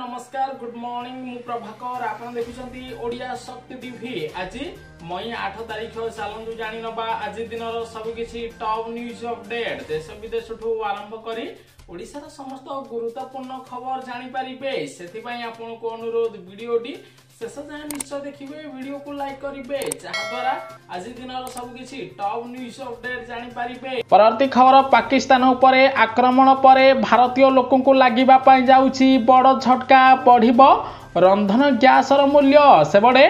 नमस्कार good morning मु प्रभाकर आपण देखुछंती ओडिया शक्ति टीवी। आज मई 8 तारिख चलतु जानी नबा आज दिन सब किसी टॉप न्यूज अपडेट देश विदेश आरंभ करी ओडिशार समस्त गुरुत्वपूर्ण खबर जानी पारिबे। सेथिपई आपन को अनुरोध वीडियोटी शेष जाए निश्चय देखिए, वीडियो को लाइक करिवे जहा द्वारा आज दिन सब किसी टॉप न्यूज अपडेट जानी पारिबे। परवर्ती खबर पाकिस्तान उपरे आक्रमण परे भारतीय लोकन को लागिबा पई जाउची बड़ झटका। बढ़िबो रंधन गैसर मूल्य सेबडे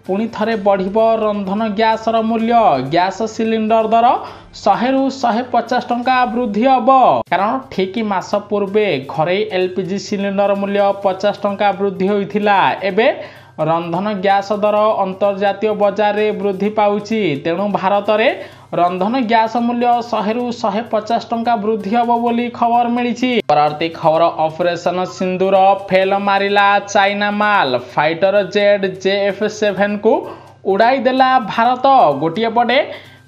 पुणी थरे बढ़िबो रंधन गैसर मूल्य। गैस सिलिंडर दर 100 रु 150 टंका वृद्धि हब। कारण ठीक मास पूर्वे घरे एलपीजी सिलिंडर मूल्य 50 टंका वृद्धि होइथिला। एबे रंधन गैस दर अंतर्जातीय बजार रे वृद्धि पाउची। तेणु भारत रे रंधन गैस मूल्य 100 रु 150 टंका वृद्धि हब बोली खबर मिली। परवर्ती खबर ऑपरेशन सिंदूर फेल मारिला चाइना माल। फाइटर जेट JF-7 को उड़ाई देला भारत। गोटिए पटे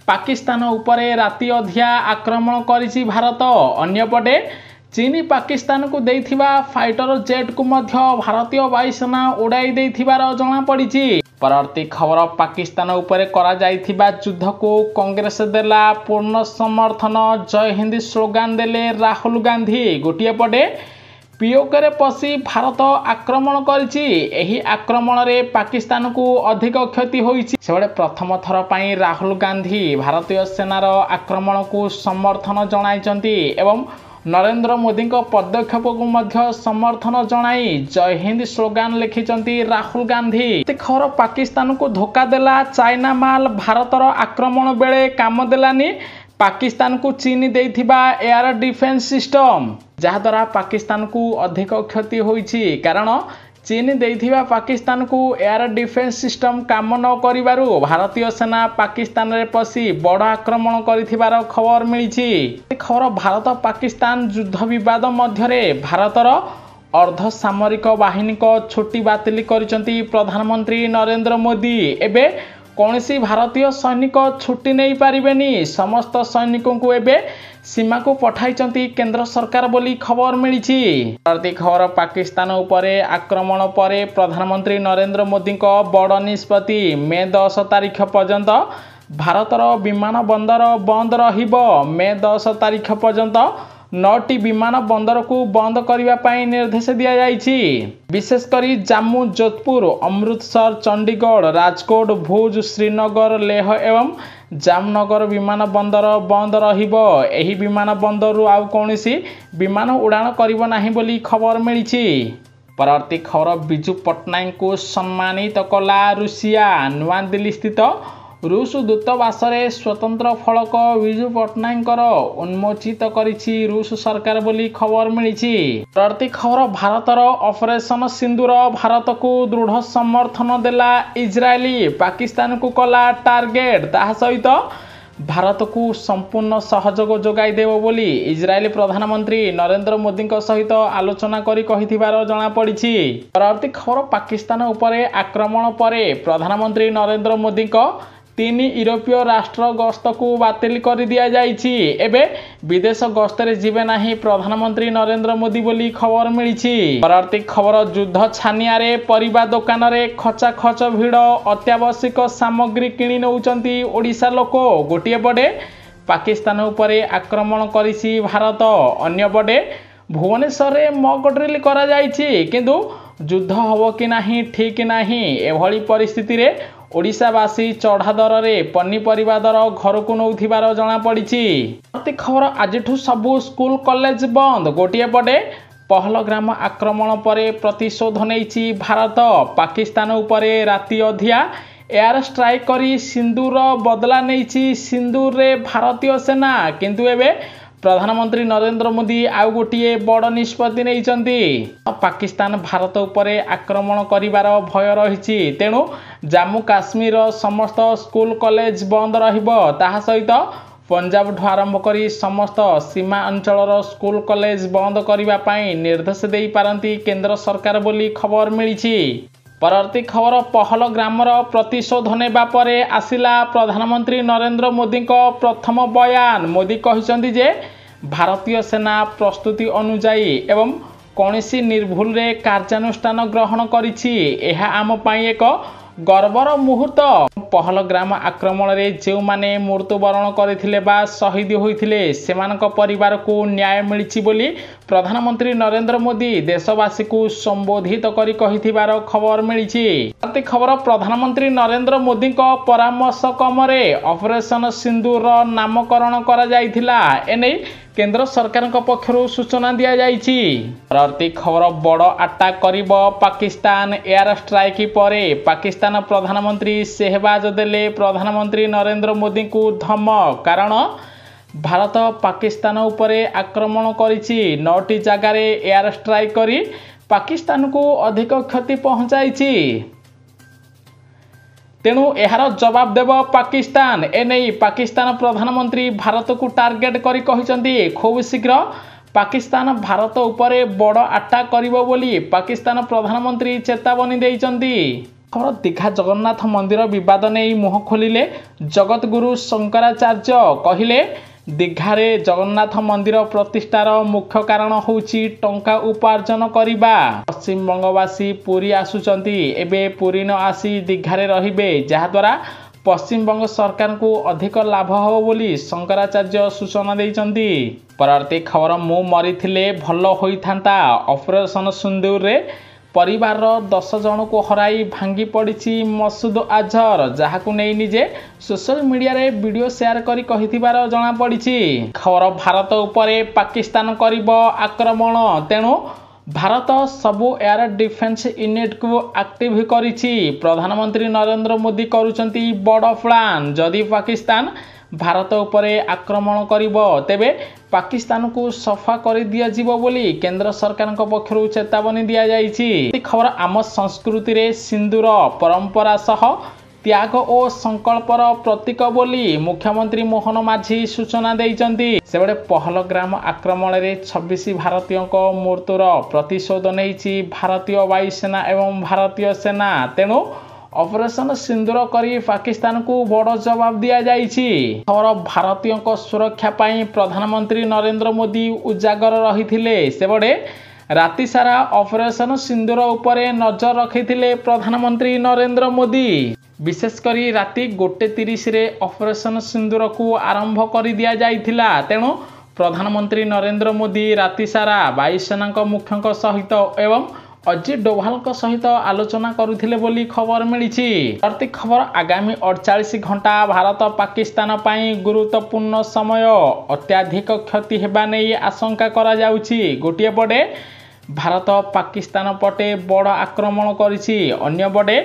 पाकिस्तान उपरे राति अधिया आक्रमण करिछि भारत। अन्य पटे चीनी पाकिस्तान को देथिबा फाइटर जेट को मध्य भारतीय वायुसेना उड़ाई देथिबार जणा पड़िछि। परवर्ती खबर पाकिस्तान उपरे करा जाइथिबा युद्ध को कांग्रेस देला पूर्ण समर्थन। जय हिंद स्लोगान देले राहुल गांधी। गोटिए पटे पीओके पशि भारत आक्रमण करिछि। एही आक्रमण रे पाकिस्तान को अधिक क्षति होइछि। सेबडे प्रथम थर पई राहुल गांधी भारतीय सेनार आक्रमण को समर्थन जणाइछन्ति एवं नरेंद्र मोदी को पदक्षेप को मध्य समर्थन जणाई जय हिंद स्लोगान लिखिछन्ति राहुल गांधी। खबर पाकिस्तान को धोखा देला चाइना माल। भारतर आक्रमण बेले काम देलानी पाकिस्तान को चीन देथिबा एयर डिफेंस सिस्टम, जहा द्वारा पाकिस्तान को अधिक क्षति होइछि। कारण चीन देथिबा पाकिस्तान को एयर डिफेंस सिस्टम काम न करिबारु भारतीय सेना पाकिस्तान रे पसी बड़ आक्रमण करिथिबार खबर मिली। खबर भारत पाकिस्तान युद्ध विवाद मध्यरे भारतर अर्ध सामरिक बाहिनी को छुट्टी बातिल करिसंती प्रधानमंत्री नरेंद्र मोदी। एबे कौनसी भारतीय सैनिक छुट्टी नहीं पारिबेनी। समस्त सैनिकों को एबे सीमा को पठाइचंती केंद्र सरकार बोली खबर मिली। खबर पाकिस्तान उपरे आक्रमण परे प्रधानमंत्री नरेंद्र मोदी को बड़ निष्पत्ति। मे 10 तारिख पर्यंत भारतर विमान बंदर बंद रहिबो। मे 10 तारिख पर्यंत 9टी विमान बंदर को बंद करने पाई निर्देश दिया जाइछि। विशेषकर जम्मू, जोधपुर, अमृतसर, चंडीगढ़, राजकोट, भुज, श्रीनगर, लेह एवं जामनगर विमान बंदर बंद रहिबो। एही विमान बंदर आउ कौनसी विमान उड़ान करिबो नाही बोली खबर मिली। परवर्ती खबर बिजू पट्टनायक को सम्मानित कला रूसिया। नवा दिल्ली स्थित रूस दूतावास रे स्वतंत्र फलक बिजू पट्टनायक उन्मोचित करिछि रूस सरकार बोली खबर मिली। परवर्ती खबर भारतर ऑपरेशन सिंदूर भारत को दृढ़ समर्थन देला इजराइली। पाकिस्तान को कला टार्गेट। ताहा सहित भारत को संपूर्ण सहयोग जोगाई देव बोली इजराइल प्रधानमंत्री नरेंद्र मोदी सहित आलोचना करी कहिथिबार जणा पड़िछि। परवर्ती खबर पाकिस्तान उपरे आक्रमण परे प्रधानमंत्री नरेंद्र मोदी 3 यूरोपीय राष्ट्र गस्त को बातिल कर दिया जाइछि। एबे विदेश गस्तरे जिबे नाही प्रधानमंत्री नरेंद्र मोदी बोली खबर मिली। परवर्ती खबर युद्ध छानिया रे परिबा दुकान रे खचा खच भिड़। अत्यावश्यक सामग्री किणी नउचंती ओडिशा लोक। गोटिए पटे पाकिस्तान उपरे आक्रमण करिछि भारत। अन्य पटे भुवनेश्वर रे मॉक ड्रिल करा जाइछि। किंतु युद्ध हबो कि नाही ठीक नाही। एभली परिस्थिति रे ओडिशावासी चढ़ा दर रे पनीपरिबा दर घर को नौथिबार जणा पड़िछि। खबर आजिठू सबु स्कूल कॉलेज बंद। गोटिए पटे पहलग्राम आक्रमण परे प्रतिशोध नेछि भारत। पाकिस्तान उपरे राति अधिया एयर स्ट्राइक करी सिंदूर बदला नेछि। सिंदूर रे भारतीय सेना। किंतु एबे प्रधानमंत्री नरेंद्र मोदी आउ गोटे बड़ निष्पत्ति नेइचंती। पाकिस्तान भारत उपरे आक्रमण करिवार भय रहिछि। तेणु जम्मू काश्मीर समस्त स्कूल कॉलेज बंद रहिबो। ताहा सहित पंजाब ठू आरंभ करी समस्त सीमा अंचलर स्कूल कॉलेज बंद करिवा पाई निर्देश देई पारंती केंद्र सरकार बोली खबर मिली। परवर्ती खबर पहलग्रामर प्रतिशोध नेबा परे आसिला प्रधानमंत्री नरेंद्र मोदी को प्रथम बयान। मोदी कहिसंती जे भारतीय सेना प्रस्तुति अनुजाई एवं କୌଣସି ନିର୍ଭୁଲରେ କାର୍ଯ୍ୟାନୁଷ୍ଠାନ ଗ୍ରହଣ କରିଛି। ଏହା ଆମ ପାଇଁ ଏକ ଗର୍ବର ମୁହୂର୍ତ୍ତ। ପହଲଗ୍ରାମ ଆକ୍ରମଣରେ ଯେଉଁମାନେ ମୃତ୍ୟୁବରଣ କରିଥିଲେ ବା ଶହୀଦ ହୋଇଥିଲେ ସେମାନଙ୍କ ପରିବାରକୁ ନ୍ୟାୟ ମିଳିଛି ବୋଲି ପ୍ରଧାନମନ୍ତ୍ରୀ ନରେନ୍ଦ୍ର ମୋଦି ଦେଶବାସୀଙ୍କୁ ସମ୍ବୋଧିତ କରି କହିଥିବାର ଖବର ମିଳିଛି। ଖବର ପ୍ରଧାନମନ୍ତ୍ରୀ ନରେନ୍ଦ୍ର ମୋଦିଙ୍କ ପରାମର୍ଶ କ୍ରମରେ ଅପରେସନ ସିନ୍ଦୁରର ନାମକରଣ କରାଯାଇଥିଲା। ଏନେଇ କେନ୍ଦ୍ର ସରକାରଙ୍କ ପକ୍ଷରୁ ସୂଚନା ଦିଆଯାଇଛି। ପରବର୍ତ୍ତୀ ଖବର ବଡ଼ ଆଟାକ୍ କରିବ ପାକିସ୍ତାନ। ଏୟାର ଷ୍ଟ୍ରାଇକ୍ ପରେ ପାକିସ୍ତାନ ପ୍ରଧାନମନ୍ତ୍ରୀ ସେହବାଜ ଦେଲେ ପ୍ରଧାନମନ୍ତ୍ରୀ ନରେନ୍ଦ୍ର ମୋଦିଙ୍କୁ ଧମକ। କାରଣ ଭାରତ ପାକିସ୍ତାନ ଉପରେ ଆକ୍ରମଣ କରିଛି। 9ଟି ଜାଗାରେ ଏୟାର ଷ୍ଟ୍ରାଇକ୍ କରି ପାକିସ୍ତାନକୁ ଅଧିକ କ୍ଷତି ପହଞ୍ଚାଇଛି। ତେଣୁ ଏହାର ଜବାବ ଦେବ ପାକିସ୍ତାନ। ଏନେଇ ପାକିସ୍ତାନ ପ୍ରଧାନମନ୍ତ୍ରୀ ଭାରତକୁ ଟାର୍ଗେଟ କରି କହିଛନ୍ତି ଖୁବ୍ ଶୀଘ୍ର ପାକିସ୍ତାନ ଭାରତ ଉପରେ ବଡ଼ ଆଟାକ୍ କରିବ ବୋଲି ପାକିସ୍ତାନ ପ୍ରଧାନମନ୍ତ୍ରୀ ଚେତାବନୀ ଦେଇଛନ୍ତି। ଖବର ଦୀଘା ଜଗନ୍ନାଥ ମନ୍ଦିର ବିବାଦ ନେଇ ମୁହଁ ଖୋଲିଲେ ଜଗତଗୁରୁ ଶଙ୍କରାଚାର୍ଯ୍ୟ। କହିଲେ ଦୀଘାରେ ଜଗନ୍ନାଥ ମନ୍ଦିର ପ୍ରତିଷ୍ଠାର ମୁଖ୍ୟ କାରଣ ହେଉଛି ଟଙ୍କା ଉପାର୍ଜନ କରିବା। ପଶ୍ଚିମବଙ୍ଗବାସୀ ପୁରୀ ଆସୁଛନ୍ତି, ଏବେ ପୁରୀ ନ ଆସି ଦୀଘାରେ ରହିବେ, ଯାହାଦ୍ୱାରା ପଶ୍ଚିମବଙ୍ଗ ସରକାରଙ୍କୁ ଅଧିକ ଲାଭ ହେବ ବୋଲି ଶଙ୍କରାଚାର୍ଯ୍ୟ ସୂଚନା ଦେଇଛନ୍ତି। ପରବର୍ତ୍ତୀ ଖବର ମୁଁ ମରିଥିଲେ ଭଲ ହୋଇଥାନ୍ତା। ଅପରେସନ ସିନ୍ଦୁରରେ ପରିବାରର 10 ଜଣଙ୍କୁ ହରାଇ ଭାଙ୍ଗି ପଡ଼ିଛି ମସୁଦ ଆଜହର, ଯାହାକୁ ନେଇ ନିଜେ ସୋସିଆଲ ମିଡ଼ିଆରେ ଭିଡ଼ିଓ ସେୟାର କରି କହିଥିବାର ଜଣାପଡ଼ିଛି। ଖବର ଭାରତ ଉପରେ ପାକିସ୍ତାନ କରିବ ଆକ୍ରମଣ, ତେଣୁ ଭାରତ ସବୁ ଏୟାର ଡିଫେନ୍ସ ୟୁନିଟ୍କୁ ଆକ୍ଟିଭ କରିଛି। ପ୍ରଧାନମନ୍ତ୍ରୀ ନରେନ୍ଦ୍ର ମୋଦି କରୁଛନ୍ତି ବଡ଼ ପ୍ଲାନ୍। ଯଦି ପାକିସ୍ତାନ ଭାରତ ଉପରେ ଆକ୍ରମଣ କରିବ ତେବେ ପାକିସ୍ତାନକୁ ସଫା କରି ଦିଆଯିବ ବୋଲି କେନ୍ଦ୍ର ସରକାରଙ୍କ ପକ୍ଷରୁ ଚେତାବନୀ ଦିଆଯାଇଛି। ଖବର ଆମ ସଂସ୍କୃତିରେ ସିନ୍ଦୁର ପରମ୍ପରା ସହ ତ୍ୟାଗ ଓ ସଂକଳ୍ପର ପ୍ରତୀକ ବୋଲି ମୁଖ୍ୟମନ୍ତ୍ରୀ ମୋହନ ମାଝୀ ସୂଚନା ଦେଇଛନ୍ତି। ସେପଟେ ପହଲଗ୍ରାମ ଆକ୍ରମଣରେ 26 ଭାରତୀୟଙ୍କ ମୃତ୍ୟୁର ପ୍ରତିଶୋଧ ନେଇଛି ଭାରତୀୟ ବାୟୁସେନା ଏବଂ ଭାରତୀୟ ସେନା। ତେଣୁ ଅପରେସନ ସିନ୍ଦୁର କରି ପାକିସ୍ତାନକୁ ବଡ଼ ଜବାବ ଦିଆଯାଇଛି। ଖବର ଭାରତୀୟଙ୍କ ସୁରକ୍ଷା ପାଇଁ ପ୍ରଧାନମନ୍ତ୍ରୀ ନରେନ୍ଦ୍ର ମୋଦି ଉଜାଗର ରହିଥିଲେ। ସେପଟେ ରାତିସାରା ଅପରେସନ ସିନ୍ଦୁର ଉପରେ ନଜର ରଖିଥିଲେ ପ୍ରଧାନମନ୍ତ୍ରୀ ନରେନ୍ଦ୍ର ମୋଦି। ବିଶେଷ କରି ରାତି 1:30ରେ ଅପରେସନ ସିନ୍ଦୁରକୁ ଆରମ୍ଭ କରି ଦିଆଯାଇଥିଲା। ତେଣୁ ପ୍ରଧାନମନ୍ତ୍ରୀ ନରେନ୍ଦ୍ର ମୋଦି ରାତିସାରା ବାୟୁସେନାଙ୍କ ମୁଖ୍ୟଙ୍କ ସହିତ ଏବଂ ଅଜିତ ଡୋଭାଲଙ୍କ ସହିତ ଆଲୋଚନା କରୁଥିଲେ ବୋଲି ଖବର ମିଳିଛି। ପ୍ରତି ଖବର ଆଗାମୀ 48 ଘଣ୍ଟା ଭାରତ ପାକିସ୍ତାନ ପାଇଁ ଗୁରୁତ୍ୱପୂର୍ଣ୍ଣ ସମୟ। ଅତ୍ୟଧିକ କ୍ଷତି ହେବା ନେଇ ଆଶଙ୍କା କରାଯାଉଛି। ଗୋଟିଏ ପଟେ ଭାରତ ପାକିସ୍ତାନ ପଟେ ବଡ଼ ଆକ୍ରମଣ କରିଛି, ଅନ୍ୟପଟେ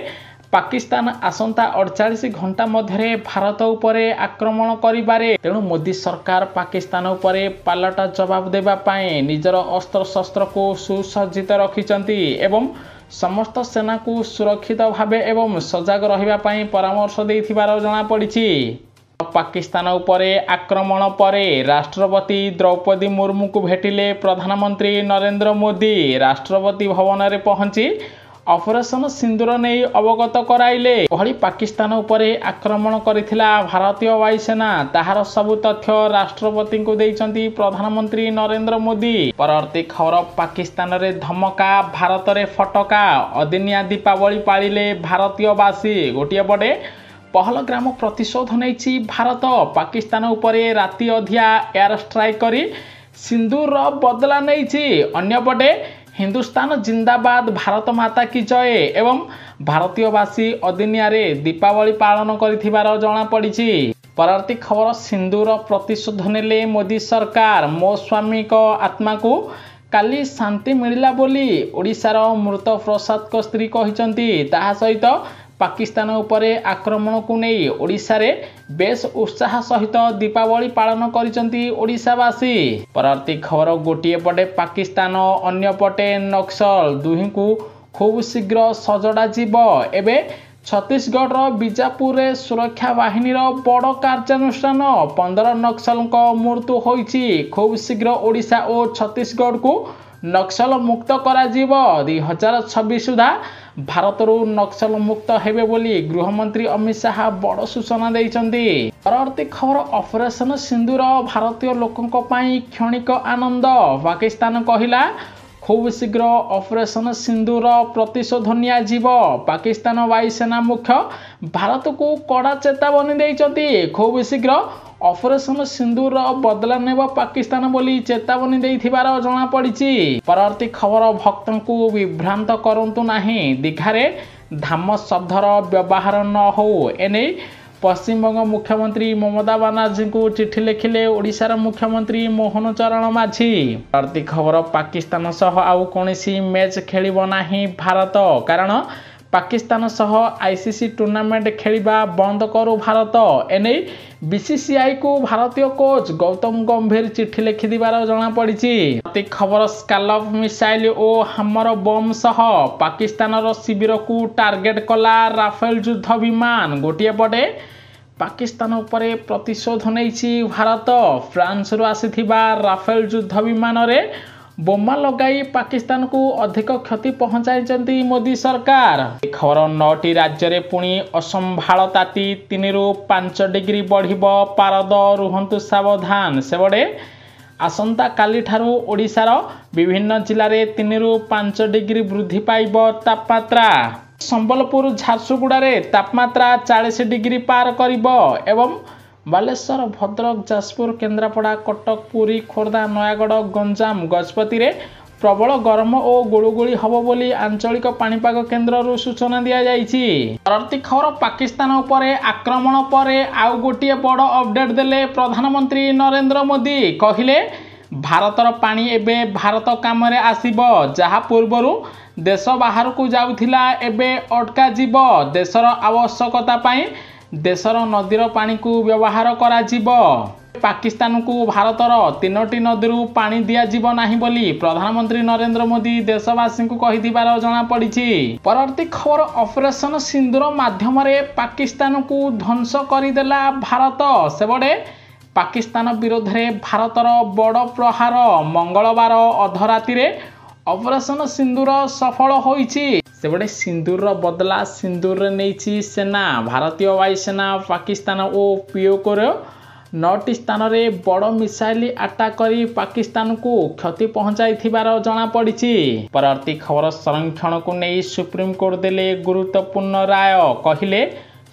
ପାକିସ୍ତାନ ଆସନ୍ତା 48 ଘଣ୍ଟା ମଧ୍ୟରେ ଭାରତ ଉପରେ ଆକ୍ରମଣ କରିପାରେ। ତେଣୁ ମୋଦି ସରକାର ପାକିସ୍ତାନ ଉପରେ ପାଲଟା ଜବାବ ଦେବା ପାଇଁ ନିଜର ଅସ୍ତ୍ରଶସ୍ତ୍ରକୁ ସୁସଜ୍ଜିତ ରଖିଛନ୍ତି ଏବଂ ସମସ୍ତ ସେନାକୁ ସୁରକ୍ଷିତ ଭାବେ ଏବଂ ସଜାଗ ରହିବା ପାଇଁ ପରାମର୍ଶ ଦେଇଥିବାର ଜଣାପଡ଼ିଛି। ପାକିସ୍ତାନ ଉପରେ ଆକ୍ରମଣ ପରେ ରାଷ୍ଟ୍ରପତି ଦ୍ରୌପଦୀ ମୁର୍ମୁଙ୍କୁ ଭେଟିଲେ ପ୍ରଧାନମନ୍ତ୍ରୀ ନରେନ୍ଦ୍ର ମୋଦି। ରାଷ୍ଟ୍ରପତି ଭବନରେ ପହଞ୍ଚି ଅପରେସନ ସିନ୍ଦୁର ନେଇ ଅବଗତ କରାଇଲେ। ଏଭଳି ପାକିସ୍ତାନ ଉପରେ ଆକ୍ରମଣ କରିଥିଲା ଭାରତୀୟ ବାୟୁସେନା, ତାହାର ସବୁ ତଥ୍ୟ ରାଷ୍ଟ୍ରପତିଙ୍କୁ ଦେଇଛନ୍ତି ପ୍ରଧାନମନ୍ତ୍ରୀ ନରେନ୍ଦ୍ର ମୋଦି। ପରବର୍ତ୍ତୀ ଖବର ପାକିସ୍ତାନରେ ଧମକା, ଭାରତରେ ଫଟକା। ଅଦିନିଆ ଦୀପାବଳି ପାଳିଲେ ଭାରତୀୟବାସୀ। ଗୋଟିଏ ପଟେ ପହଲଗ୍ରାମ ପ୍ରତିଶୋଧ ନେଇଛି ଭାରତ। ପାକିସ୍ତାନ ଉପରେ ରାତି ଅଧିଆ ଏୟାର ଷ୍ଟ୍ରାଇକ୍ କରି ସିନ୍ଦୁରର ବଦଲା ନେଇଛି। ଅନ୍ୟପଟେ ହିନ୍ଦୁସ୍ତାନ ଜିନ୍ଦାବାଦ, ଭାରତ ମାତା କି ଜୟ ଏବଂ ଭାରତୀୟବାସୀ ଅଦିନିଆରେ ଦୀପାବଳି ପାଳନ କରିଥିବାର ଜଣାପଡ଼ିଛି। ପରବର୍ତ୍ତୀ ଖବର ସିନ୍ଦୁର ପ୍ରତିଶୋଧ ନେଲେ ମୋଦି ସରକାର। ମୋ ସ୍ୱାମୀଙ୍କ ଆତ୍ମାକୁ କାଲି ଶାନ୍ତି ମିଳିଲା ବୋଲି ଓଡ଼ିଶାର ମୃତ ପ୍ରସାଦଙ୍କ ସ୍ତ୍ରୀ କହିଛନ୍ତି। ତାହା ସହିତ ପାକିସ୍ତାନ ଉପରେ ଆକ୍ରମଣକୁ ନେଇ ଓଡ଼ିଶାରେ ବେଶ୍ ଉତ୍ସାହ ସହିତ ଦୀପାବଳି ପାଳନ କରିଛନ୍ତି ଓଡ଼ିଶାବାସୀ। ପରବର୍ତ୍ତୀ ଖବର ଗୋଟିଏ ପଟେ ପାକିସ୍ତାନ, ଅନ୍ୟପଟେ ନକ୍ସଲ, ଦୁହିଁଙ୍କୁ ଖୁବ୍ ଶୀଘ୍ର ସଜଡ଼ା ଯିବ। ଏବେ ଛତିଶଗଡ଼ର ବିଜାପୁରରେ ସୁରକ୍ଷା ବାହିନୀର ବଡ଼ କାର୍ଯ୍ୟାନୁଷ୍ଠାନ। 15 ନକ୍ସଲଙ୍କ ମୃତ୍ୟୁ ହୋଇଛି। ଖୁବ୍ ଶୀଘ୍ର ଓଡ଼ିଶା ଓ ଛତିଶଗଡ଼କୁ ନକ୍ସଲ ମୁକ୍ତ କରାଯିବ। 2026 ସୁଦ୍ଧା ଭାରତରୁ ନକ୍ସଲ ମୁକ୍ତ ହେବେ ବୋଲି ଗୃହମନ୍ତ୍ରୀ ଅମିତ ଶାହା ବଡ଼ ସୂଚନା ଦେଇଛନ୍ତି। ପରବର୍ତ୍ତୀ ଖବର ଅପରେସନ ସିନ୍ଦୁର ଭାରତୀୟ ଲୋକଙ୍କ ପାଇଁ କ୍ଷଣିକ ଆନନ୍ଦ। ପାକିସ୍ତାନ କହିଲା खूब शीघ्र ऑपरेशन सिंधुर प्रतिशोध नियाजिब पाकिस्तान वायुसेना मुख्य भारत को कड़ा चेतावनी देइचंती। खूब शीघ्र ऑपरेशन सिंधुर बदला नेब पाकिस्तान बोली चेतावनी देइथिबार जणा पड़िछि। परवर्ती खबर भक्तों को विभ्रांत करंतु नाही। दीघारे धाम शब्दर व्यवहार न हो एने पश्चिमबंग मुख्यमंत्री ममता बनर्जी को चिठी लिखिले ओडिशार मुख्यमंत्री मोहन चरण माझी। परवर्ती खबर पाकिस्तान सह आउ कोनोसी मैच खेलिबो नाही भारत कारण पाकिस्तान सह आईसीसी टूर्नामेंट खेलिबा बंद करू भारत। एने बीसीसीआई को भारतीय कोच गौतम गंभीर चिठी लिखि दिबार जणा पड़िछि। परवर्ती खबर स्कालप मिसाइल और हमर बम सह पाकिस्तान शिविर को टार्गेट कला राफेल युद्ध विमान। गोटिए पटे पाकिस्तान उपरे प्रतिशोध नैछि भारत। फ्रांस रु आसीथिबा राफेल युद्ध विमान रे बोमा लगाई पाकिस्तान को अधिक क्षति पहुंचाई मोदी सरकार। खबर 9टी राज्य रे पुणी असंभाल ताती 3 रु 5 डिग्री बढ़िब पारद रुहंतु सावधान। सेबडे आसंता काली ठारू ओडिशार विभिन्न जिले में 3 रु 5 डिग्री वृद्धि पाइब तापमात्रा। संबलपुर झारसुगुड़ा रे तापमात्रा 40 डिग्री पार करिब एवं बालेश्वर भद्रक जाजपुर केन्द्रापड़ा कटक पुरी खोर्धा नयागढ़ गंजाम गजपति रे प्रबल गरम और गुड़ुगुड़ी हब बोली आंचलिक पाणीपाग केन्द्र सूचना दि जाइछि। परवर्ती खबर पाकिस्तान उपरे आक्रमण पर आउ गोटे बड़ अपडेट देले प्रधानमंत्री नरेंद्र मोदी। कहिले भारतर पानी एबे भारत काम रे आसीबो जहा पूर्वरु देश बाहर को जाउथिला एबे अटका जीव। देशर आवश्यकता पाई देशर नदीर पानी को व्यवहार करा जीव। पाकिस्तान को भारतर 3टी नदीरू पानी दिया जीव नाही बोली प्रधानमंत्री नरेंद्र मोदी देशवासी को कहिथिबार जणा पड़िछि। परवर्ती खबर ऑपरेशन सिंधुर माध्यम रे पाकिस्तान को ध्वंस करिदेला भारत। सेबडे पाकिस्तान विरोध में भारतर बड़ प्रहार मंगलवार अधराति रे ऑपरेशन सिंधुर सफल होइछि। सेबडे सिंधुर बदला सिंधुर नेछि सेना। भारतीय वायुसेना पाकिस्तान और पीओके 9टी स्थान में बड़ मिसाइल अटैक करी पाकिस्तान को क्षति पहुंचाई जना पड़िछि। परवर्ती खबर संरक्षण को नहीं सुप्रीमकोर्ट देले गुरुत्वपूर्ण राय। कहिले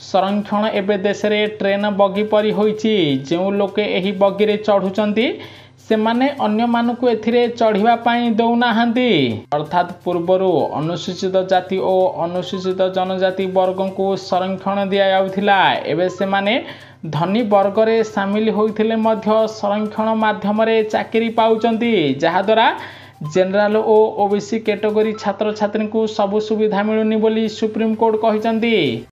संरक्षण एवं देश में ट्रेन बगी परी होइछि। जो लोके एही बगी रे चढ़ुचंती से माने अन्य मानकु एथिरे चढ़िबा पाई दौनाहांती। अर्थात पूर्वरु अनुसूचित जाति और अनुसूचित जनजाति वर्ग को संरक्षण दिया जाउथिला एबे से माने धनी वर्ग रे शामिल होइथिले मध्य संरक्षण माध्यम रे चाकरी पाउचंती जहा द्वारा जेनराल और ओबीसी कैटेगरी छात्र छात्री को सब सुविधा मिलुनी बोली सुप्रीमकोर्ट कहिचंती।